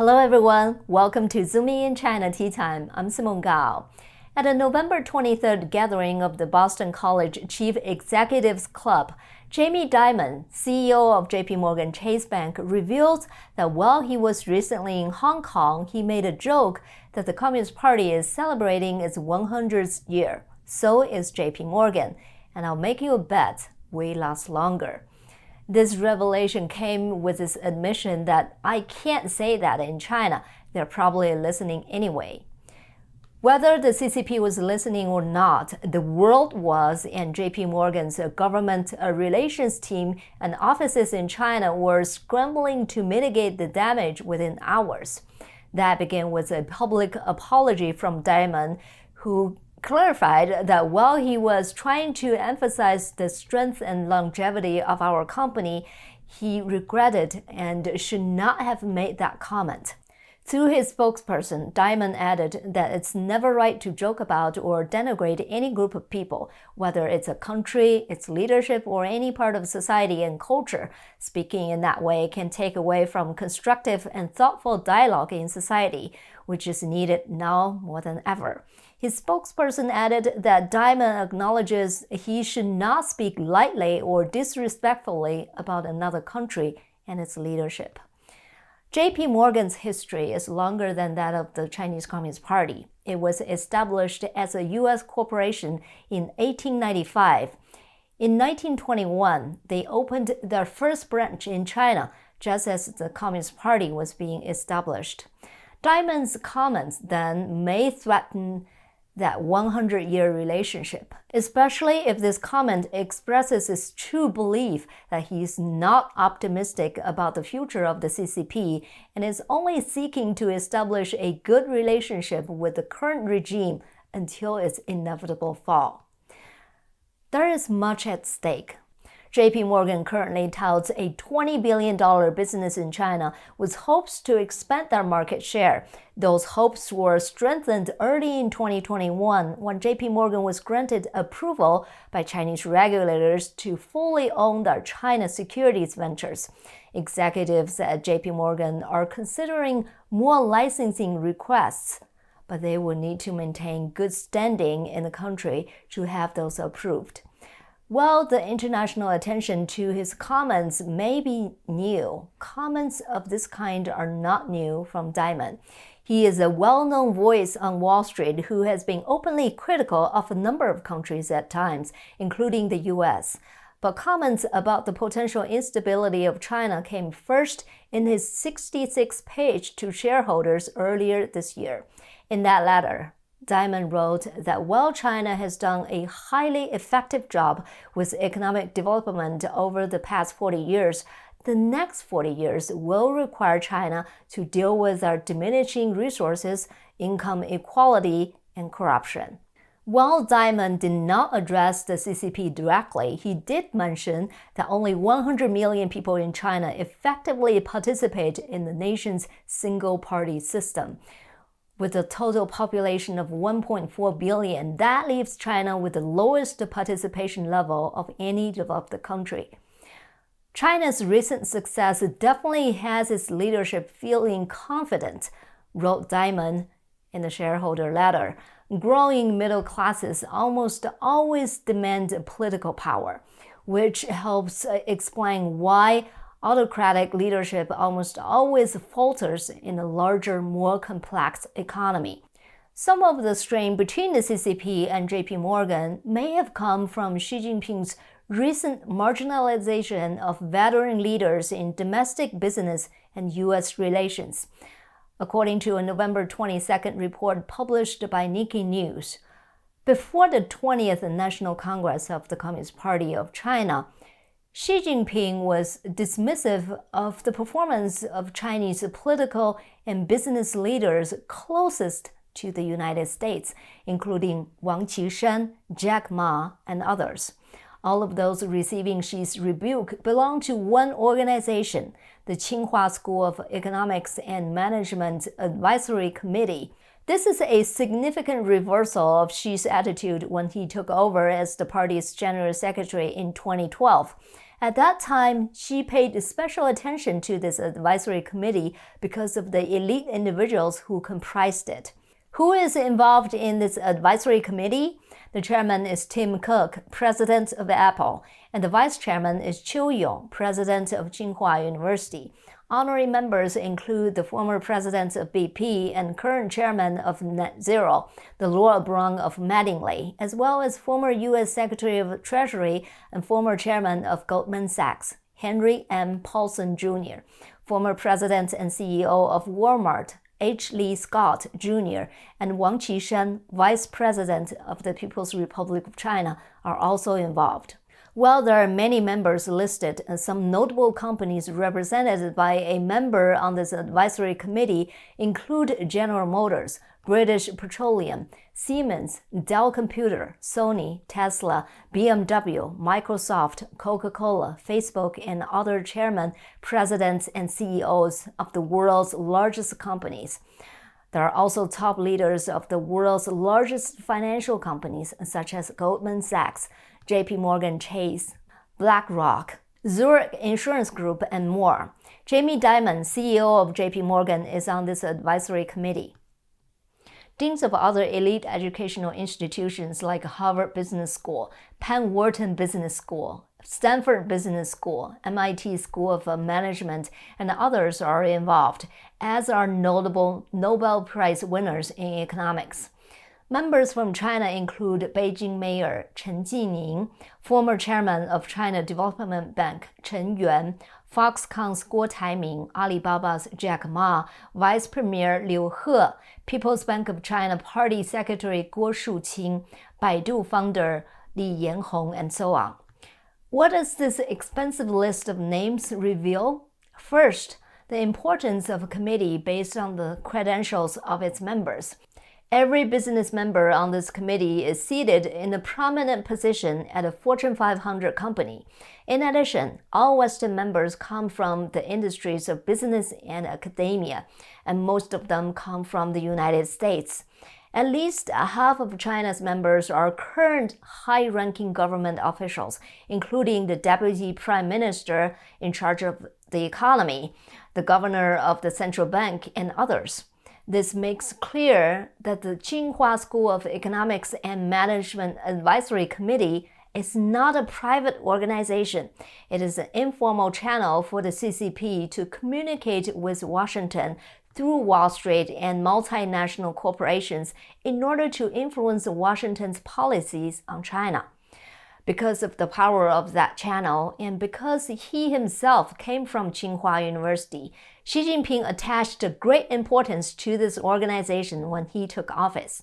Hello everyone, welcome to Zooming in China Tea Time. I'm Simone Gao. At a November 23rd gathering of the Boston College Chief Executives Club, Jaime Dimon, CEO of JPMorgan Chase Bank, revealed that while he was recently in Hong Kong, he made a joke that the Communist Party is celebrating its 100th year. So is JPMorgan, and I'll make you a bet we last longer. This revelation came with his admission that I can't say that in China. They're probably listening anyway. Whether the CCP was listening or not, the world was, and JPMorgan's government relations team and offices in China were scrambling to mitigate the damage within hours. That began with a public apology from Dimon, who clarified that while he was trying to emphasize the strength and longevity of our company, he regretted and should not have made that comment. Through his spokesperson, Dimon added that it's never right to joke about or denigrate any group of people, whether it's a country, its leadership, or any part of society and culture. Speaking in that way can take away from constructive and thoughtful dialogue in society, which is needed now more than ever. His spokesperson added that Dimon acknowledges he should not speak lightly or disrespectfully about another country and its leadership. JPMorgan's history is longer than that of the Chinese Communist Party. It was established as a U.S. corporation in 1895. In 1921, they opened their first branch in China, just as the Communist Party was being established. Dimon's comments then may threaten that 100-year relationship, especially if this comment expresses his true belief that he is not optimistic about the future of the CCP and is only seeking to establish a good relationship with the current regime until its inevitable fall. There is much at stake. JPMorgan currently touts a $20 billion business in China with hopes to expand their market share. Those hopes were strengthened early in 2021 when JPMorgan was granted approval by Chinese regulators to fully own their China securities ventures. Executives at JPMorgan are considering more licensing requests, but they will need to maintain good standing in the country to have those approved. While the international attention to his comments may be new, comments of this kind are not new from Dimon. He is a well-known voice on Wall Street who has been openly critical of a number of countries at times, including the U.S. But comments about the potential instability of China came first in his 66-page to shareholders earlier this year. In that letter, Dimon wrote that while China has done a highly effective job with economic development over the past 40 years, the next 40 years will require China to deal with our diminishing resources, income inequality, and corruption. While Dimon did not address the CCP directly, he did mention that only 100 million people in China effectively participate in the nation's single-party system. With a total population of 1.4 billion, that leaves China with the lowest participation level of any developed country. China's recent success definitely has its leadership feeling confident, wrote Dimon in the shareholder letter. Growing middle classes almost always demand political power, which helps explain why autocratic leadership almost always falters in a larger, more complex economy. Some of the strain between the CCP and JPMorgan may have come from Xi Jinping's recent marginalization of veteran leaders in domestic business and U.S. relations. According to a November 22nd report published by Nikkei News, before the 20th National Congress of the Communist Party of China, Xi Jinping was dismissive of the performance of Chinese political and business leaders closest to the United States, including Wang Qishan, Jack Ma, and others. All of those receiving Xi's rebuke belong to one organization, the Tsinghua School of Economics and Management Advisory Committee. This is a significant reversal of Xi's attitude when he took over as the party's general secretary in 2012. At that time, Xi paid special attention to this advisory committee because of the elite individuals who comprised it. Who is involved in this advisory committee? The chairman is Tim Cook, president of Apple, and the vice chairman is Qiu Yong, president of Tsinghua University. Honorary members include the former president of BP and current chairman of Net Zero, the Laura Brung of Mattingly, as well as former U.S. Secretary of Treasury and former chairman of Goldman Sachs, Henry M. Paulson Jr., former president and CEO of Walmart, H. Lee Scott Jr., and Wang Qishan, vice president of the People's Republic of China, are also involved. While there are many members listed and some notable companies represented by a member on this advisory committee include General Motors, British Petroleum, Siemens, Dell Computer, Sony, Tesla, BMW, Microsoft, Coca-Cola, Facebook, and other chairmen, presidents, and CEOs of the world's largest companies. There are also top leaders of the world's largest financial companies, such as Goldman Sachs, JPMorgan Chase, BlackRock, Zurich Insurance Group, and more. Jaime Dimon, CEO of JPMorgan, is on this advisory committee. Deans of other elite educational institutions like Harvard Business School, Penn Wharton Business School, Stanford Business School, MIT School of Management, and others are involved, as are notable Nobel Prize winners in economics. Members from China include Beijing Mayor Chen Jining, former chairman of China Development Bank Chen Yuan, Foxconn's Guo Taiming, Alibaba's Jack Ma, Vice Premier Liu He, People's Bank of China Party Secretary Guo Shuqing, Baidu founder Li Yanhong, and so on. What does this expensive list of names reveal? First, the importance of a committee based on the credentials of its members. Every business member on this committee is seated in a prominent position at a Fortune 500 company. In addition, all Western members come from the industries of business and academia, and most of them come from the United States. At least half of China's members are current high-ranking government officials, including the deputy prime minister in charge of the economy, the governor of the central bank, and others. This makes clear that the Tsinghua School of Economics and Management Advisory Committee is not a private organization. It is an informal channel for the CCP to communicate with Washington through Wall Street and multinational corporations in order to influence Washington's policies on China. Because of the power of that channel, and because he himself came from Tsinghua University, Xi Jinping attached great importance to this organization when he took office.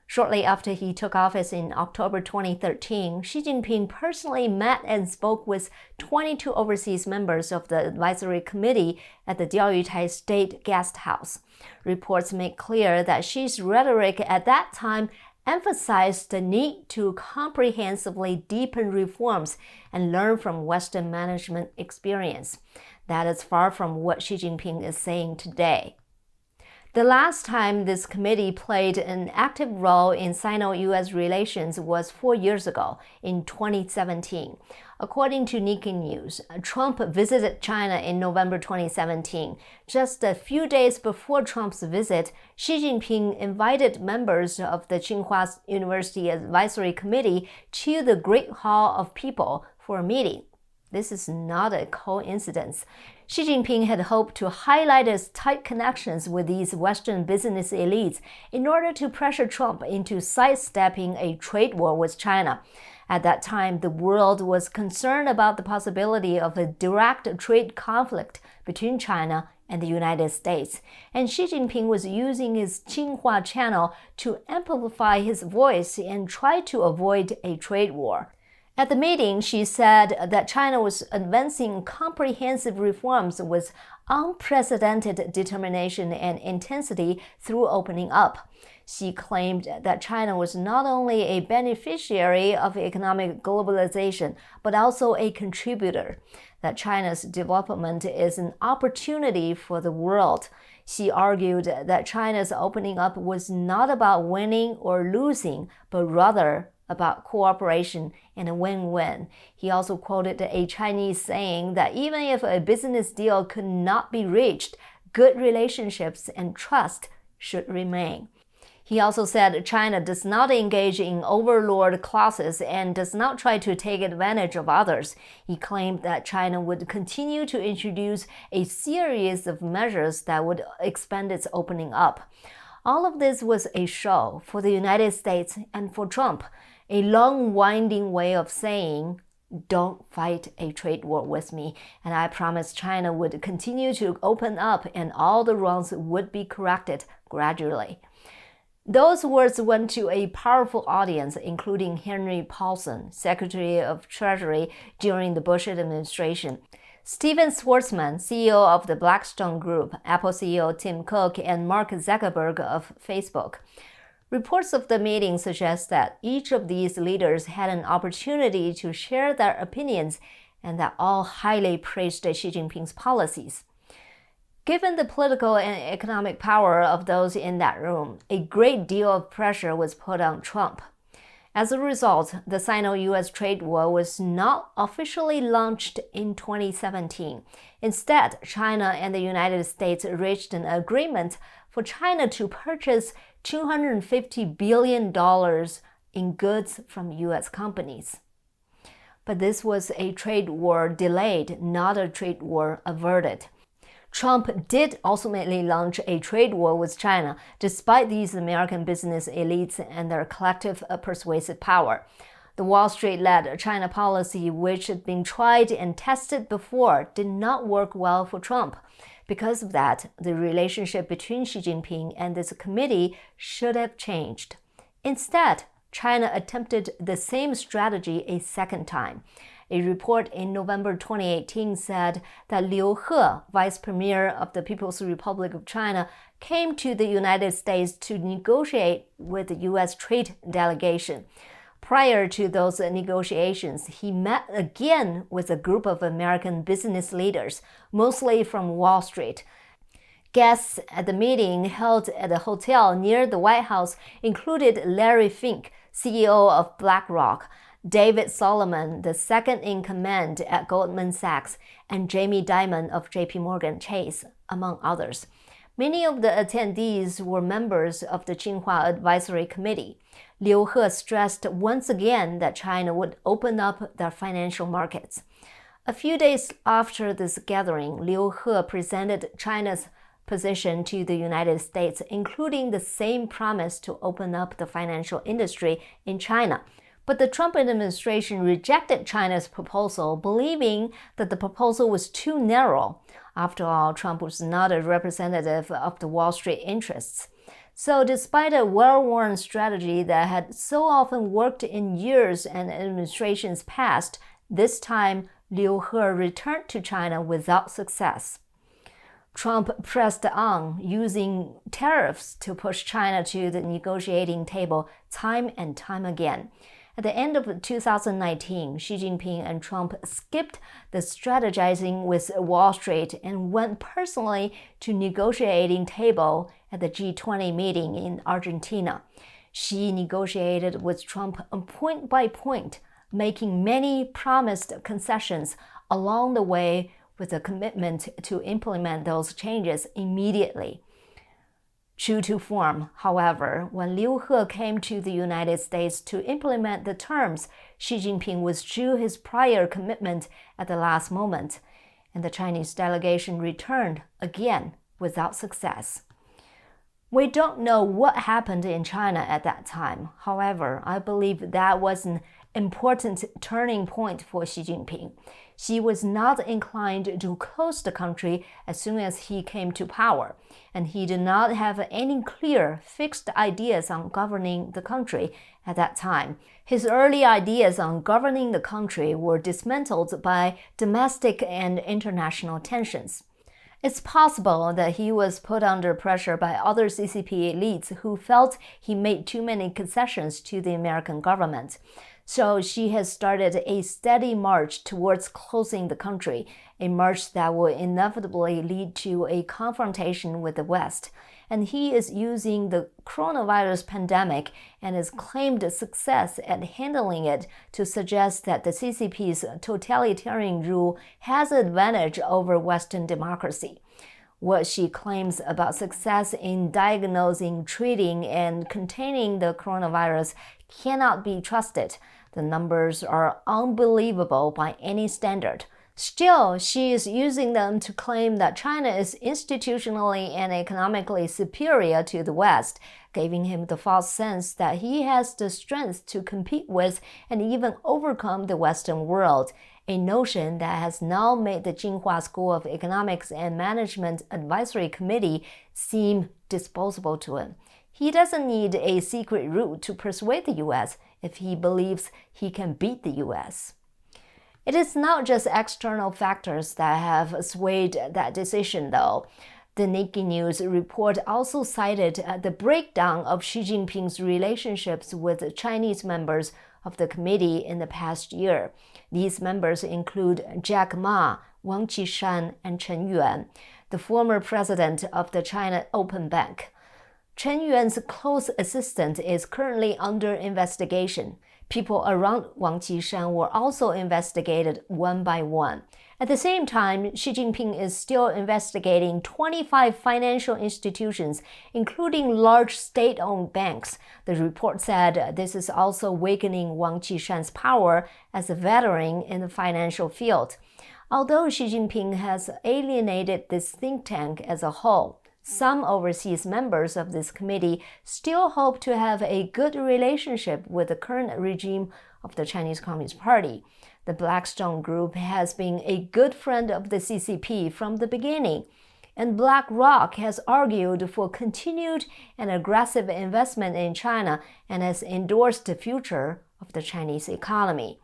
Shortly after he took office in October 2013, Xi Jinping personally met and spoke with 22 overseas members of the advisory committee at the Diaoyutai State Guest House. Reports make clear that Xi's rhetoric at that time emphasized the need to comprehensively deepen reforms and learn from Western management experience. That is far from what Xi Jinping is saying today. The last time this committee played an active role in Sino-US relations was 4 years ago, in 2017. According to Nikkei News, Trump visited China in November 2017. Just a few days before Trump's visit, Xi Jinping invited members of the Tsinghua University Advisory Committee to the Great Hall of People for a meeting. This is not a coincidence. Xi Jinping had hoped to highlight his tight connections with these Western business elites in order to pressure Trump into sidestepping a trade war with China. At that time, the world was concerned about the possibility of a direct trade conflict between China and the United States, and Xi Jinping was using his Tsinghua channel to amplify his voice and try to avoid a trade war. At the meeting, she said that China was advancing comprehensive reforms with unprecedented determination and intensity through opening up. She claimed that China was not only a beneficiary of economic globalization, but also a contributor, that China's development is an opportunity for the world. She argued that China's opening up was not about winning or losing, but rather about cooperation and a win-win. He also quoted a Chinese saying that even if a business deal could not be reached, good relationships and trust should remain. He also said China does not engage in overlord clauses and does not try to take advantage of others. He claimed that China would continue to introduce a series of measures that would expand its opening up. All of this was a show for the United States and for Trump, a long, winding way of saying, don't fight a trade war with me, and I promise China would continue to open up and all the wrongs would be corrected gradually. Those words went to a powerful audience, including Henry Paulson, Secretary of Treasury during the Bush administration, Steven Schwarzman, CEO of the Blackstone Group, Apple CEO Tim Cook, and Mark Zuckerberg of Facebook. Reports of the meeting suggest that each of these leaders had an opportunity to share their opinions and that all highly praised Xi Jinping's policies. Given the political and economic power of those in that room, a great deal of pressure was put on Trump. As a result, the Sino-US trade war was not officially launched in 2017. Instead, China and the United States reached an agreement for China to purchase $250 billion in goods from US companies. But this was a trade war delayed, not a trade war averted. Trump did ultimately launch a trade war with China, despite these American business elites and their collective persuasive power. The Wall Street-led China policy, which had been tried and tested before, did not work well for Trump. Because of that, the relationship between Xi Jinping and this committee should have changed. Instead, China attempted the same strategy a second time. A report in November 2018 said that Liu He, vice premier of the People's Republic of China, came to the United States to negotiate with the U.S. trade delegation. Prior to those negotiations, he met again with a group of American business leaders, mostly from Wall Street. Guests at the meeting held at a hotel near the White House included Larry Fink, CEO of BlackRock, David Solomon, the second-in-command at Goldman Sachs, and Jaime Dimon of JPMorgan Chase, among others. Many of the attendees were members of the Tsinghua Advisory Committee. Liu He stressed once again that China would open up their financial markets. A few days after this gathering, Liu He presented China's position to the United States, including the same promise to open up the financial industry in China. But the Trump administration rejected China's proposal, believing that the proposal was too narrow. After all, Trump was not a representative of the Wall Street interests. So despite a well-worn strategy that had so often worked in years and administrations past, this time Liu He returned to China without success. Trump pressed on, using tariffs to push China to the negotiating table time and time again. At the end of 2019, Xi Jinping and Trump skipped the strategizing with Wall Street and went personally to negotiating table at the G20 meeting in Argentina. Xi negotiated with Trump point by point, making many promised concessions along the way with a commitment to implement those changes immediately. True to form, however, when Liu He came to the United States to implement the terms, Xi Jinping withdrew his prior commitment at the last moment, and the Chinese delegation returned again without success. We don't know what happened in China at that time. However, I believe that was an important turning point for Xi Jinping. Xi was not inclined to close the country as soon as he came to power, and he did not have any clear, fixed ideas on governing the country at that time. His early ideas on governing the country were dismantled by domestic and international tensions. It's possible that he was put under pressure by other CCP elites who felt he made too many concessions to the American government. So Xi has started a steady march towards closing the country, a march that will inevitably lead to a confrontation with the West. And he is using the coronavirus pandemic and his claimed success at handling it to suggest that the CCP's totalitarian rule has an advantage over Western democracy. What Xi claims about success in diagnosing, treating, and containing the coronavirus cannot be trusted. The numbers are unbelievable by any standard. Still, Xi is using them to claim that China is institutionally and economically superior to the West, giving him the false sense that he has the strength to compete with and even overcome the Western world, a notion that has now made the Tsinghua School of Economics and Management Advisory Committee seem disposable to him. He doesn't need a secret route to persuade the U.S. if he believes he can beat the U.S. It is not just external factors that have swayed that decision, though. The Nikkei News report also cited the breakdown of Xi Jinping's relationships with Chinese members of the committee in the past year. These members include Jack Ma, Wang Qishan, and Chen Yuan, the former president of the China Open Bank. Chen Yuan's close assistant is currently under investigation. People around Wang Qishan were also investigated one by one. At the same time, Xi Jinping is still investigating 25 financial institutions, including large state-owned banks. The report said this is also weakening Wang Qishan's power as a veteran in the financial field. Although Xi Jinping has alienated this think tank as a whole, some overseas members of this committee still hope to have a good relationship with the current regime of the Chinese Communist Party. The Blackstone Group has been a good friend of the CCP from the beginning, and BlackRock has argued for continued and aggressive investment in China and has endorsed the future of the Chinese economy.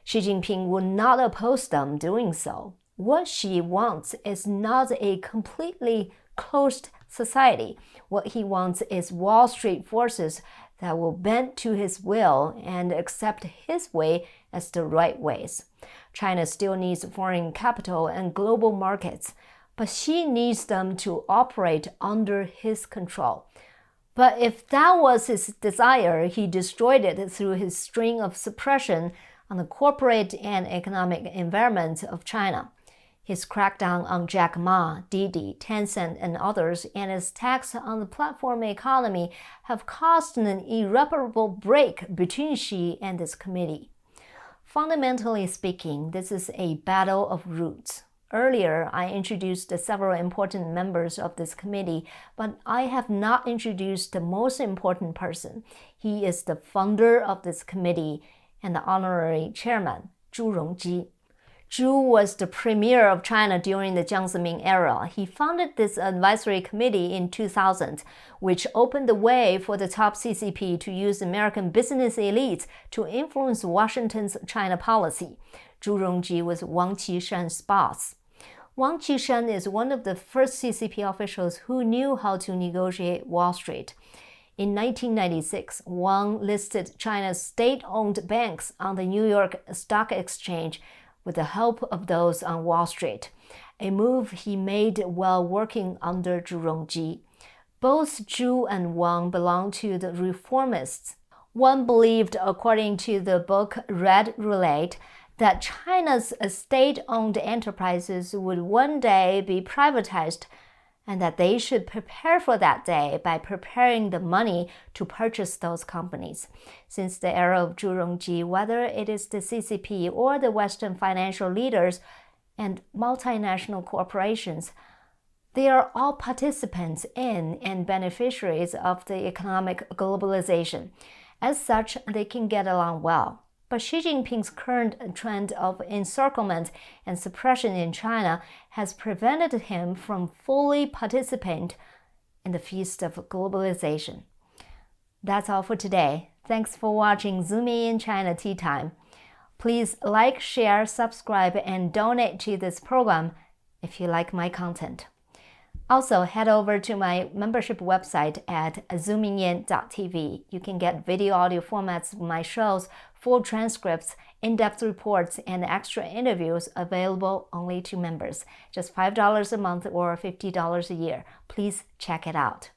Xi Jinping will not oppose them doing so. What Xi wants is not a completely closed society. What he wants is Wall Street forces that will bend to his will and accept his way as the right ways. China still needs foreign capital and global markets, but Xi needs them to operate under his control. But if that was his desire, he destroyed it through his string of suppression on the corporate and economic environment of China. His crackdown on Jack Ma, Didi, Tencent, and others, and his tax on the platform economy have caused an irreparable break between Xi and this committee. Fundamentally speaking, this is a battle of roots. Earlier, I introduced several important members of this committee, but I have not introduced the most important person. He is the founder of this committee and the honorary chairman, Zhu Rongji. Zhu was the premier of China during the Jiang Zemin era. He founded this advisory committee in 2000, which opened the way for the top CCP to use American business elites to influence Washington's China policy. Zhu Rongji was Wang Qishan's boss. Wang Qishan is one of the first CCP officials who knew how to negotiate Wall Street. In 1996, Wang listed China's state-owned banks on the New York Stock Exchange with the help of those on Wall Street, a move he made while working under Zhu Rongji. Both Zhu and Wang belonged to the reformists. One believed, according to the book Red Roulette, that China's state-owned enterprises would one day be privatized and that they should prepare for that day by preparing the money to purchase those companies. Since the era of Zhu Rongji, whether it is the CCP or the Western financial leaders and multinational corporations, they are all participants in and beneficiaries of the economic globalization. As such, they can get along well. But Xi Jinping's current trend of encirclement and suppression in China has prevented him from fully participating in the feast of globalization. That's all for today. Thanks for watching Zooming in China Tea Time. Please like, share, subscribe, and donate to this program if you like my content. Also, head over to my membership website at zoomingin.tv. You can get video audio formats of my shows, full transcripts, in-depth reports, and extra interviews available only to members. Just $5 a month or $50 a year. Please check it out.